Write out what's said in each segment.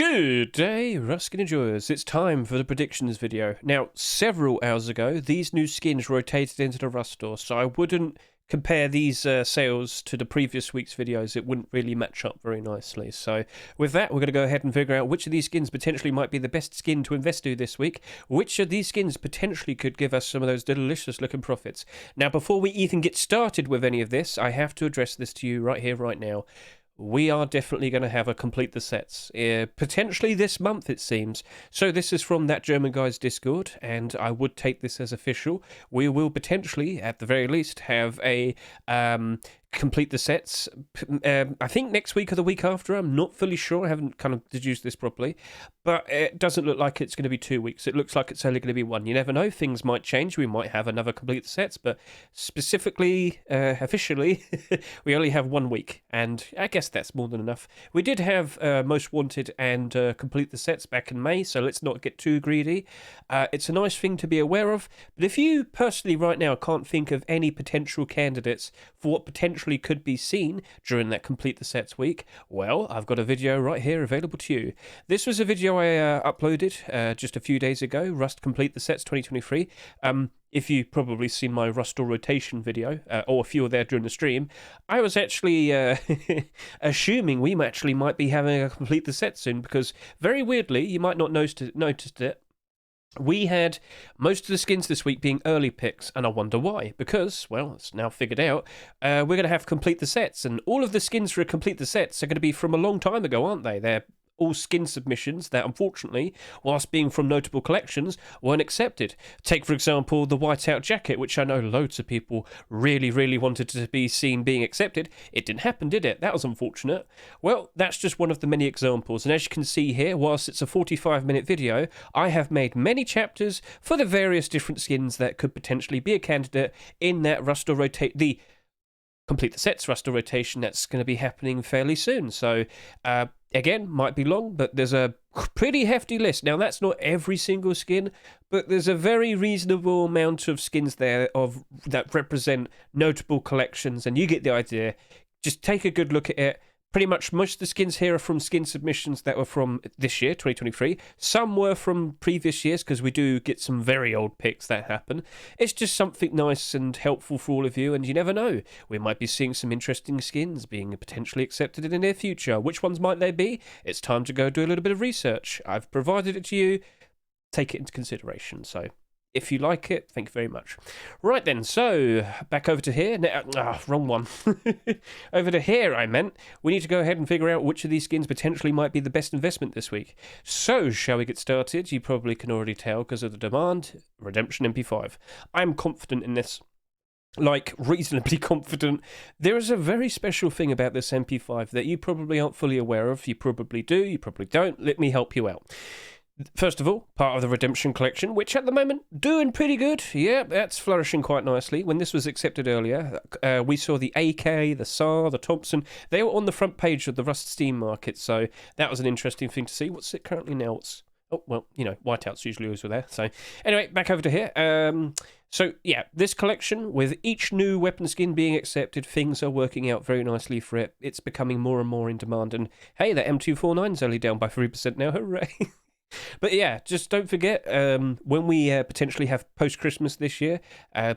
Good day, Ruskin enjoyers. It's time for the predictions video. Now, several hours ago, these new skins rotated into the Rust store, so I wouldn't compare these sales to the previous week's videos. It wouldn't really match up very nicely. So with that, we're going to go ahead and figure out which of these skins potentially might be the best skin to invest to this week. Which of these skins potentially could give us some of those delicious looking profits. Now, before we even get started with any of this, I have to address this to you right here, right now. We are definitely going to have a complete the sets, potentially this month it seems. So this is from That German Guy's Discord, and I would take this as official. We will potentially, at the very least, have a complete the sets. I think next week or the week after. I'm not fully sure. I haven't kind of deduced this properly, but it doesn't look like it's going to be 2 weeks. It looks like it's only going to be one. You never know. Things might change. We might have another complete the sets, but specifically, officially, we only have 1 week, and I guess that's more than enough. We did have Most Wanted and complete the sets back in May, so let's not get too greedy. It's a nice thing to be aware of, but if you personally right now can't think of any potential candidates for what potentially could be seen during that complete the sets week, well, I've got a video right here available to you. This was a video I uploaded just a few days ago, Rust Complete the Sets 2023. If you've probably seen my Rust or rotation video, or if you were there during the stream, I was actually assuming we actually might be having a complete the set soon, because very weirdly, you might not noticed it, we had most of the skins this week being early picks, and I wonder why. Because, well, it's now figured out, we're going to have complete the sets, and all of the skins for complete the sets are going to be from a long time ago, aren't they? They're all skin submissions that, unfortunately, whilst being from notable collections, weren't accepted. Take, for example, the whiteout jacket, which I know loads of people really, really wanted to be seen being accepted. It didn't happen, did it? That was unfortunate. Well, that's just one of the many examples, and as you can see here, whilst it's a 45-minute video, I have made many chapters for the various different skins that could potentially be a candidate in that Rust or the Complete the Sets Rust or rotation that's going to be happening fairly soon. So, again, might be long, but there's a pretty hefty list. Now, that's not every single skin, but there's a very reasonable amount of skins there that represent notable collections, and you get the idea. Just take a good look at it. Pretty much most of the skins here are from skin submissions that were from this year, 2023. Some were from previous years, because we do get some very old picks that happen. It's just something nice and helpful for all of you, and you never know. We might be seeing some interesting skins being potentially accepted in the near future. Which ones might they be? It's time to go do a little bit of research. I've provided it to you. Take it into consideration. So, if you like it, thank you very much. Right then, so back over to here. Wrong one. Over to here, I meant. We need to go ahead and figure out which of these skins potentially might be the best investment this week. So, shall we get started? You probably can already tell because of the demand. Redemption MP5. I'm confident in this. Like, reasonably confident. There is a very special thing about this MP5 that you probably aren't fully aware of. You probably do, you probably don't. Let me help you out. First of all, part of the Redemption collection, which at the moment, doing pretty good. Yeah, that's flourishing quite nicely. When this was accepted earlier, we saw the AK, the SAR, the Thompson. They were on the front page of the Rust Steam market, so that was an interesting thing to see. What's it currently now? Oh, well, you know, whiteouts usually always were there. So, anyway, back over to here. So, yeah, this collection, with each new weapon skin being accepted, things are working out very nicely for it. It's becoming more and more in demand. And, hey, the M249 is only down by 3% now. Hooray! But yeah, just don't forget, when we potentially have post-Christmas this year,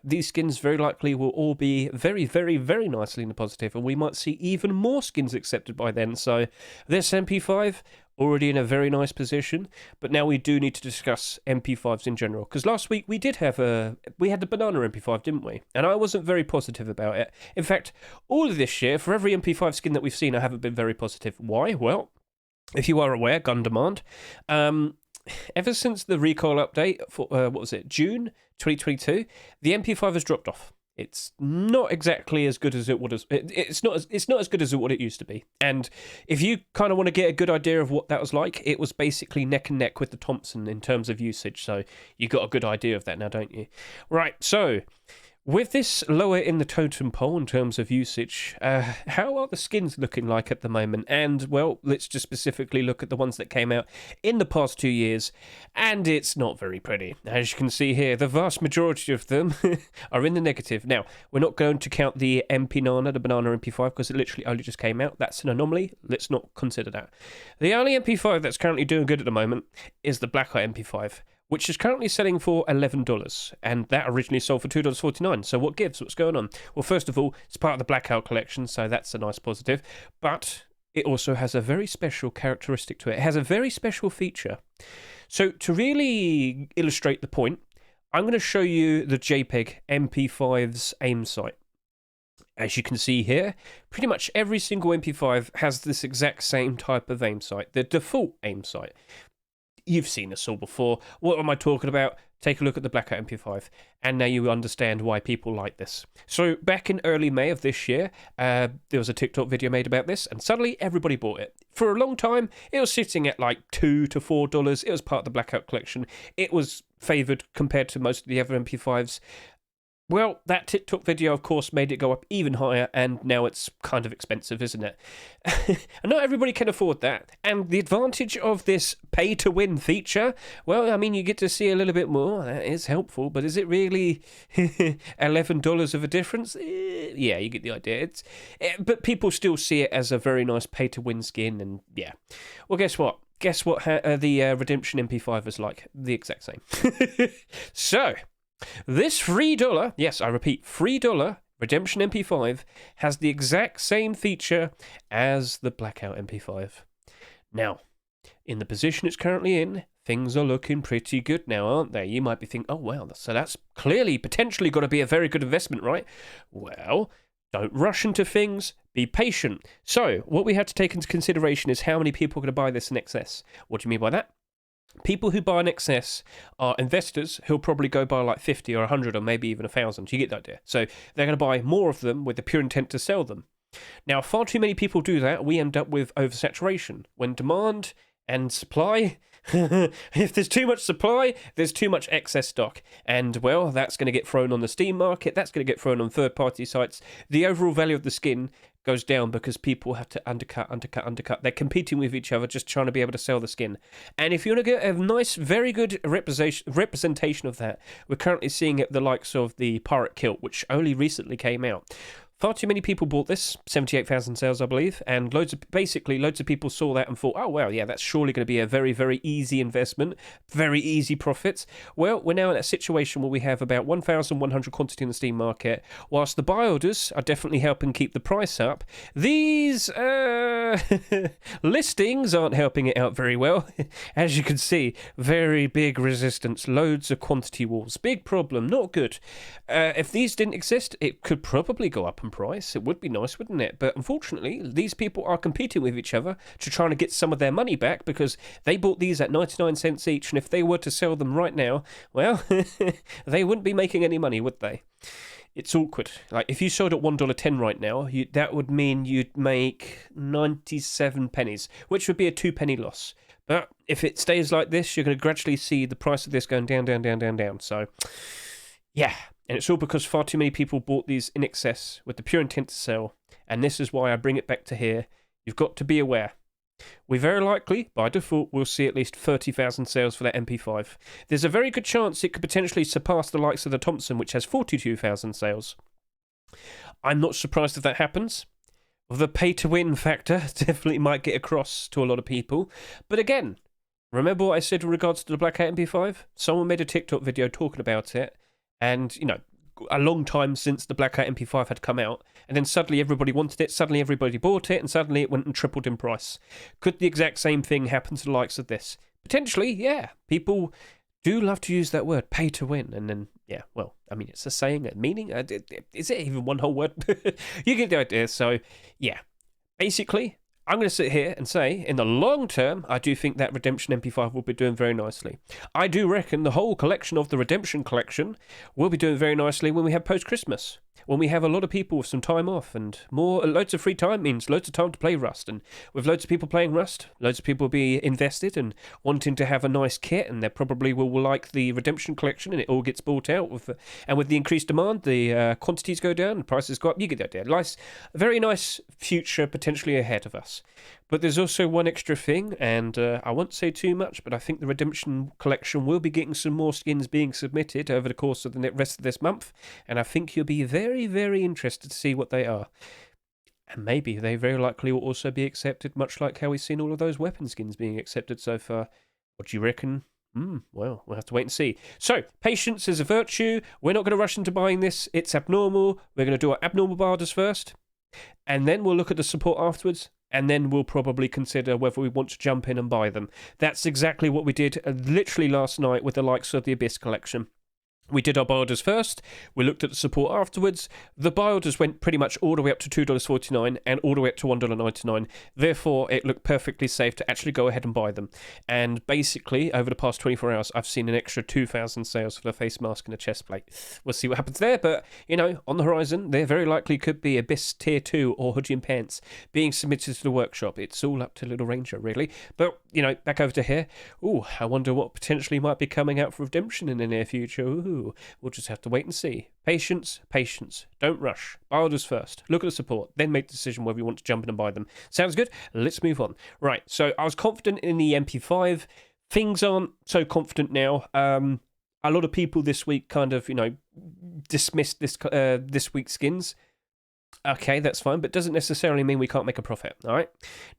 these skins very likely will all be very, very, very nicely in the positive, and we might see even more skins accepted by then. So this MP5, already in a very nice position, but now we do need to discuss MP5s in general, because last week we had the banana MP5, didn't we? And I wasn't very positive about it. In fact, all of this year, for every MP5 skin that we've seen, I haven't been very positive. Why? Well, if you are aware, gun demand. Ever since the recall update for June 2022, the MP5 has dropped off. It's not exactly as good as it would. It's not as good as what it used to be. And if you kind of want to get a good idea of what that was like, it was basically neck and neck with the Thompson in terms of usage. So you got a good idea of that now, don't you? Right. So With this lower in the totem pole in terms of usage, how are the skins looking like at the moment? And, well, let's just specifically look at the ones that came out in the past 2 years, and it's not very pretty. As you can see here, the vast majority of them are in the negative. Now, we're not going to count the MP Nana, the Banana MP5, because it literally only just came out. That's an anomaly. Let's not consider that. The only MP5 that's currently doing good at the moment is the Black Eye MP5, which is currently selling for $11, and that originally sold for $2.49. So what gives? What's going on? Well, first of all, it's part of the Blackout collection, so that's a nice positive, but it also has a very special characteristic to it. It has a very special feature. So to really illustrate the point, I'm going to show you the JPEG MP5's aim sight. As you can see here, pretty much every single MP5 has this exact same type of aim sight, the default aim sight. You've seen this all before. What am I talking about? Take a look at the Blackout MP5, and now you understand why people like this. So back in early May of this year, there was a TikTok video made about this, and suddenly everybody bought it. For a long time, it was sitting at like $2 to $4. It was part of the Blackout collection. It was favoured compared to most of the other MP5s. Well, that TikTok video, of course, made it go up even higher, and now it's kind of expensive, isn't it? And not everybody can afford that. And the advantage of this pay-to-win feature, well, I mean, you get to see a little bit more. That is helpful, but is it really $11 of a difference? Yeah, you get the idea. But people still see it as a very nice pay-to-win skin, and yeah. Well, guess what? Guess what the Redemption MP5 is like? The exact same. So this $3, yes, I repeat, $3 Redemption MP5 has the exact same feature as the Blackout MP5. Now, in the position it's currently in, things are looking pretty good now, aren't they? You might be thinking, oh, well, so that's clearly, potentially got to be a very good investment, right? Well, don't rush into things, be patient. So, what we have to take into consideration is how many people are going to buy this in excess. What do you mean by that? People who buy in excess are investors who'll probably go buy like 50 or 100 or maybe even 1,000. You get the idea. So they're going to buy more of them with the pure intent to sell them. Now, far too many people do that. We end up with oversaturation. When demand and supply, if there's too much supply, there's too much excess stock. And, well, that's going to get thrown on the Steam market. That's going to get thrown on third-party sites. The overall value of the skin goes down because people have to undercut. They're competing with each other, just trying to be able to sell the skin. And if you want to get a nice, very good representation of that, we're currently seeing it the likes of the Pirate Kilt, which only recently came out. Far too many people bought this, 78,000 sales, I believe, and loads of people saw that and thought, oh, well, yeah, that's surely going to be a very, very easy investment, very easy profits. Well, we're now in a situation where we have about 1,100 quantity in the Steam market. Whilst the buy orders are definitely helping keep the price up, these listings aren't helping it out very well. As you can see, very big resistance, loads of quantity walls. Big problem, not good. If these didn't exist, it could probably go up price. It would be nice, wouldn't it? But unfortunately, these people are competing with each other to try to get some of their money back because they bought these at 99 cents each, and if they were to sell them right now, well, they wouldn't be making any money, would they? It's awkward. Like, if you sold at $1.10 right now, that would mean you'd make 97 pennies, which would be a 2-penny loss. But if it stays like this, you're going to gradually see the price of this going down. So, yeah. And it's all because far too many people bought these in excess with the pure intent to sell. And this is why I bring it back to here. You've got to be aware. We very likely, by default, will see at least 30,000 sales for that MP5. There's a very good chance it could potentially surpass the likes of the Thompson, which has 42,000 sales. I'm not surprised if that happens. The pay-to-win factor definitely might get across to a lot of people. But again, remember what I said in regards to the Blackout MP5? Someone made a TikTok video talking about it. And, you know, a long time since the Blackout MP5 had come out, and then suddenly everybody wanted it, suddenly everybody bought it, and suddenly it went and tripled in price. Could the exact same thing happen to the likes of this? Potentially, yeah. People do love to use that word, pay to win, and then, yeah, well, I mean, it's a saying, a meaning. Is it even one whole word? You get the idea. So, yeah. Basically, I'm going to sit here and say, in the long term, I do think that Redemption MP5 will be doing very nicely. I do reckon the whole collection of the Redemption collection will be doing very nicely when we have post-Christmas. When we have a lot of people with some time off and loads of free time means loads of time to play Rust. And with loads of people playing Rust, loads of people will be invested and wanting to have a nice kit, and they probably will like the Redemption collection, and it all gets bought out. And with the increased demand, the quantities go down, the prices go up. You get the idea. Nice, very nice future potentially ahead of us. But there's also one extra thing, and I won't say too much, but I think the Redemption collection will be getting some more skins being submitted over the course of the rest of this month, and I think you'll be very, very interested to see what they are. And maybe they very likely will also be accepted, much like how we've seen all of those weapon skins being accepted so far. What do you reckon? Well, we'll have to wait and see. So, patience is a virtue. We're not going to rush into buying this. It's abnormal. We're going to do our abnormal barders first, and then we'll look at the support afterwards. And then we'll probably consider whether we want to jump in and buy them. That's exactly what we did literally last night with the likes of the Abyss collection. We did our buy orders first, we looked at the support afterwards. The buy orders went pretty much all the way up to $2.49 and all the way up to $1.99. Therefore, it looked perfectly safe to actually go ahead and buy them. And basically, over the past 24 hours, I've seen an extra 2,000 sales for the face mask and the chest plate. We'll see what happens there, but, on the horizon, there very likely could be Abyss Tier 2 or Hoodie and Pants being submitted to the workshop. It's all up to Little Ranger, really. But, back over to here. Ooh, I wonder what potentially might be coming out for Redemption in the near future. Ooh. We'll just have to wait and see. Patience, patience. Don't rush. Buy orders first. Look at the support. Then make the decision whether you want to jump in and buy them. Sounds good? Let's move on. Right, so I was confident in the MP5. Things aren't so confident now. A lot of people this week kind of, dismissed this week's skins. Okay, that's fine, but doesn't necessarily mean we can't make a profit, all right?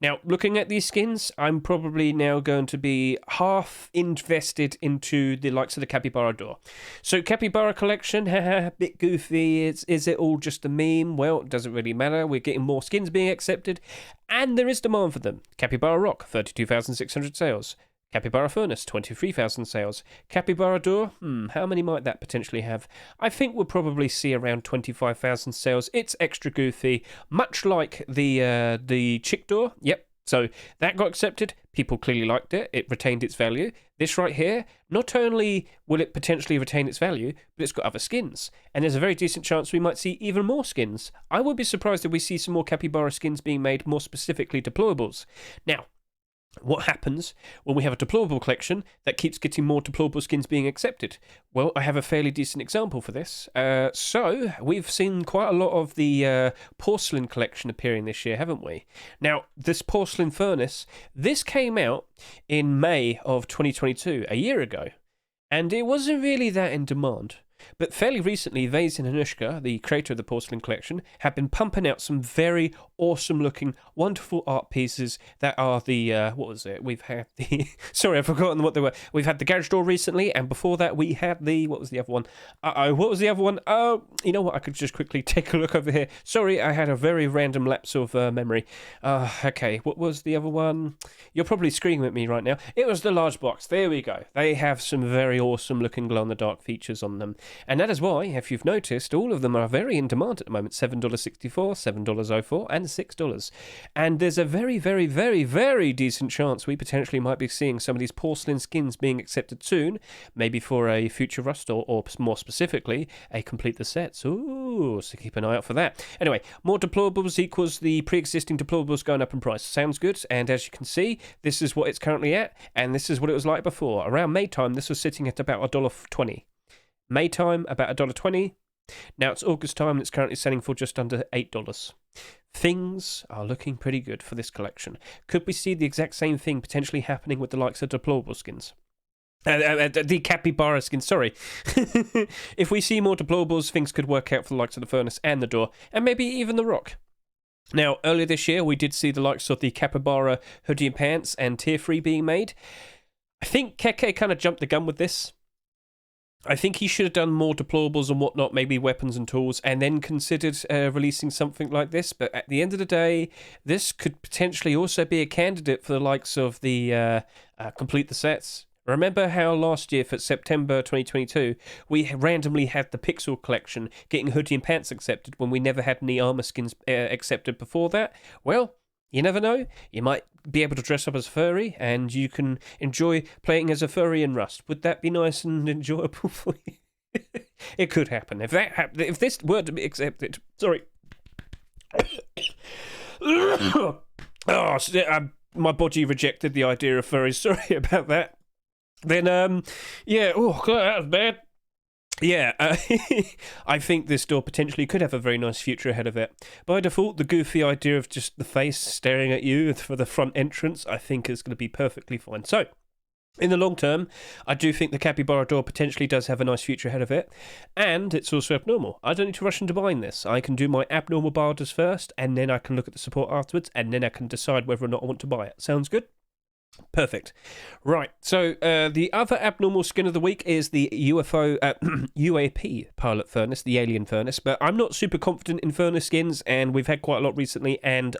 Now, looking at these skins, I'm probably now going to be half invested into the likes of the Capybara Door. So, Capybara collection, haha, bit goofy. Is it all just a meme? Well, it doesn't really matter. We're getting more skins being accepted, and there is demand for them. Capybara Rock, 32,600 sales. Capybara Furnace, 23,000 sales. Capybara Door, how many might that potentially have? I think we'll probably see around 25,000 sales. It's extra goofy, much like the Chick Door. Yep, so that got accepted. People clearly liked it. It retained its value. This right here, not only will it potentially retain its value, but it's got other skins. And there's a very decent chance we might see even more skins. I would be surprised if we see some more Capybara skins being made, more specifically deployables. Now, what happens when we have a deplorable collection that keeps getting more deplorable skins being accepted? Well, I have a fairly decent example for this. So, we've seen quite a lot of the porcelain collection appearing this year, haven't we? Now, this porcelain furnace, this came out in May of 2022, a year ago, and it wasn't really that in demand. But fairly recently, Vase and Anushka, the creator of the porcelain collection, have been pumping out some very awesome-looking, wonderful art pieces that are the, what was it? We've had the, sorry, I've forgotten what they were. We've had the garage door recently, and before that we had the, what was the other one? What was the other one? Oh, you know what? I could just quickly take a look over here. Sorry, I had a very random lapse of memory. Okay, what was the other one? You're probably screaming at me right now. It was the large box. There we go. They have some very awesome-looking glow-in-the-dark features on them. And that is why, if you've noticed, all of them are very in demand at the moment. $7.64, $7.04, and $6. And there's a very, very, very, very decent chance we potentially might be seeing some of these porcelain skins being accepted soon, maybe for a future Rust, or more specifically, a complete the sets. Ooh, so keep an eye out for that. Anyway, more deplorables equals the pre-existing deplorables going up in price. Sounds good, and as you can see, this is what it's currently at, and this is what it was like before. Around May time, this was sitting at about $1.20. May time, about $1.20. Now it's August time and it's currently selling for just under $8. Things are looking pretty good for this collection. Could we see the exact same thing potentially happening with the likes of deplorable skins? The Capybara skins, sorry. If we see more deplorables, things could work out for the likes of the Furnace and the Door, and maybe even the Rock. Now, earlier this year, we did see the likes of the Capybara Hoodie and Pants and Tier 3 being made. I think Keke kind of jumped the gun with this. I think he should have done more deplorables and whatnot, maybe weapons and tools, and then considered releasing something like this. But at the end of the day, this could potentially also be a candidate for the likes of the complete the sets. Remember how last year, for September 2022, we randomly had the Pixel collection getting Hoodie and Pants accepted when we never had any armor skins accepted before that? Well, You never know. You might be able to dress up as a furry, and you can enjoy playing as a furry in Rust. Would that be nice and enjoyable for you? It could happen. If this were to be accepted, sorry. My body rejected the idea of furries. Sorry about that. Then, yeah. Oh God, that was bad. Yeah, I think this door potentially could have a very nice future ahead of it. By default, the goofy idea of just the face staring at you for the front entrance, I think is going to be perfectly fine. So, in the long term, I do think the Capybara Door potentially does have a nice future ahead of it, and it's also abnormal. I don't need to rush into buying this. I can do my abnormal barders first, and then I can look at the support afterwards, and then I can decide whether or not I want to buy it. Sounds good? Perfect. Right, so the other abnormal skin of the week is the UAP pilot furnace, the alien furnace, but I'm not super confident in furnace skins, and we've had quite a lot recently, and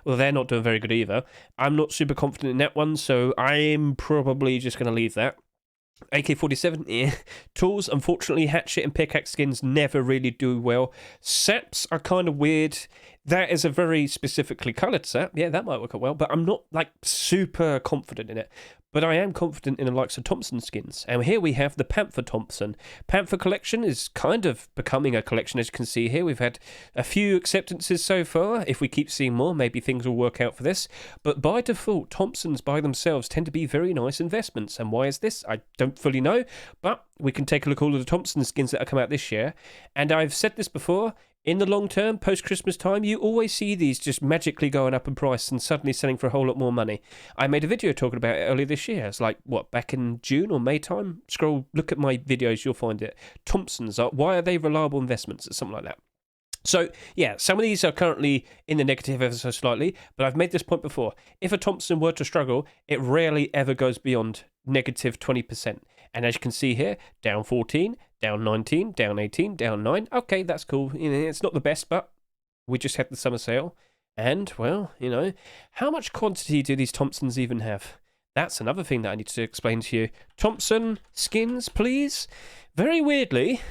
they're not doing very good either. I'm not super confident in that one, so I'm probably just going to leave that. AK-47, yeah. Tools, unfortunately, hatchet and pickaxe skins never really do well. Saps are kind of weird. That is a very specifically coloured sap. Yeah, that might work out well, but I'm not, super confident in it. But I am confident in the likes of Thompson skins. And here we have the Panther Thompson. Panther collection is kind of becoming a collection, as you can see here. We've had a few acceptances so far. If we keep seeing more, maybe things will work out for this. But by default, Thompsons by themselves tend to be very nice investments. And why is this? I don't fully know. But we can take a look at all of the Thompson skins that have come out this year. And I've said this before. In the long term, post-Christmas time, you always see these just magically going up in price and suddenly selling for a whole lot more money. I made a video talking about it earlier this year. It's back in June or May time? Look at my videos, you'll find it. Thompsons, why are they reliable investments? Or something like that. So, yeah, some of these are currently in the negative ever so slightly, but I've made this point before. If a Thompson were to struggle, it rarely ever goes beyond negative 20%. And as you can see here, down 14, down 19, down 18, down 9. Okay, that's cool. It's not the best, but we just had the summer sale. And, well, how much quantity do these Thompsons even have? That's another thing that I need to explain to you. Thompson skins, please. Very weirdly,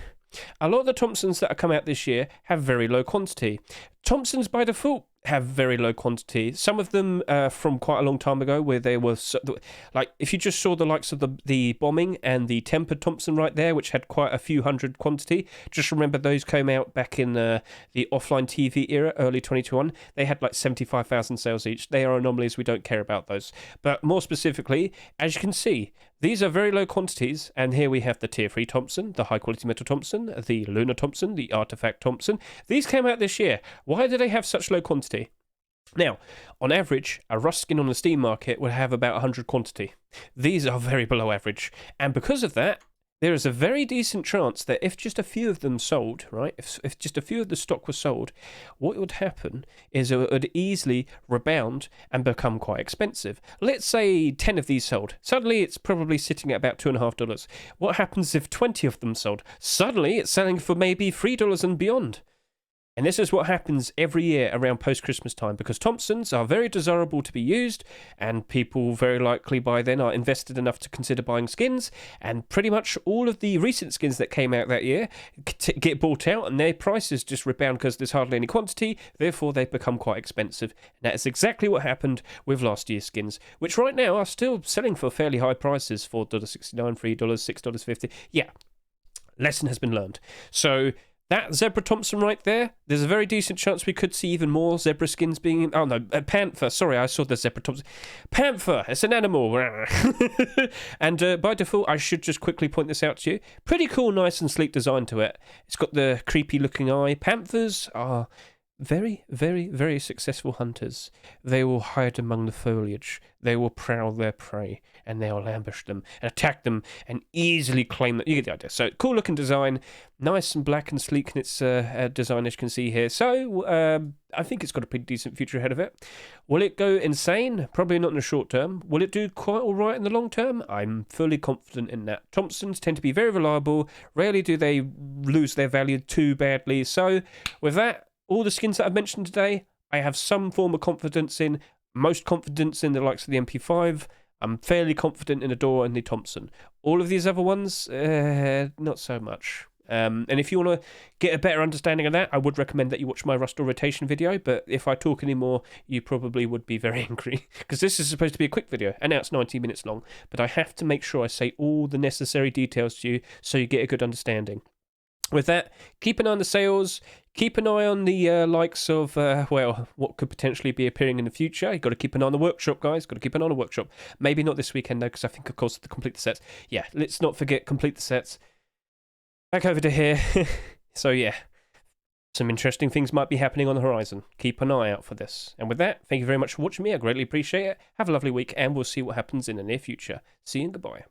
a lot of the Thompsons that have come out this year have very low quantity. Thompsons by default have very low quantity. Some of them from quite a long time ago where they were, if you just saw the likes of the bombing and the tempered Thompson right there, which had quite a few hundred quantity, just remember those came out back in the offline TV era, early 2021. They had 75,000 sales each. They are anomalies. We don't care about those. But more specifically, as you can see, these are very low quantities, and here we have the Tier 3 Thompson, the High Quality Metal Thompson, the Lunar Thompson, the Artifact Thompson. These came out this year. Why do they have such low quantity? Now, on average, a rust skin on the Steam market would have about 100 quantity. These are very below average, and because of that, there is a very decent chance that if just a few of them sold, right, if just a few of the stock was sold, what would happen is it would easily rebound and become quite expensive. Let's say 10 of these sold. Suddenly, it's probably sitting at about $2.50. What happens if 20 of them sold? Suddenly, it's selling for maybe $3 and beyond. And this is what happens every year around post-Christmas time, because Thompsons are very desirable to be used, and people very likely by then are invested enough to consider buying skins, and pretty much all of the recent skins that came out that year get bought out, and their prices just rebound because there's hardly any quantity, therefore they become quite expensive. And that is exactly what happened with last year's skins, which right now are still selling for fairly high prices, $4.69, $3, $6.50. Yeah, lesson has been learned. So that Zebra Thompson right there, there's a very decent chance we could see even more Zebra skins being... Oh, no, Panther. Sorry, I saw the Zebra Thompson. Panther, it's an animal. And by default, I should just quickly point this out to you. Pretty cool, nice and sleek design to it. It's got the creepy looking eye. Panthers are very, very, very successful hunters. They will hide among the foliage. They will prowl their prey, and they will ambush them and attack them and easily claim them. You get the idea. So, cool looking design, nice and black and sleek in its design, as you can see here. So, I think it's got a pretty decent future ahead of it. Will it go insane? Probably not in the short term. Will it do quite all right in the long term? I'm fully confident in that. Thompsons tend to be very reliable. Rarely do they lose their value too badly. So, with that, all the skins that I've mentioned today, I have some form of confidence in. Most confidence in the likes of the MP5. I'm fairly confident in the Door and the Thompson. All of these other ones, not so much. And if you want to get a better understanding of that, I would recommend that you watch my Rust Door rotation video. But if I talk anymore, you probably would be very angry, because this is supposed to be a quick video, and now it's 90 minutes long. But I have to make sure I say all the necessary details to you so you get a good understanding. With that, keep an eye on the sales, keep an eye on the likes of, well, what could potentially be appearing in the future. You've got to keep an eye on the workshop, guys. Got to keep an eye on the workshop. Maybe not this weekend, though, because I think, of course, to complete the sets. Yeah, let's not forget, complete the sets. Back over to here. So, yeah, some interesting things might be happening on the horizon. Keep an eye out for this. And with that, thank you very much for watching me. I greatly appreciate it. Have a lovely week, and we'll see what happens in the near future. See you and goodbye.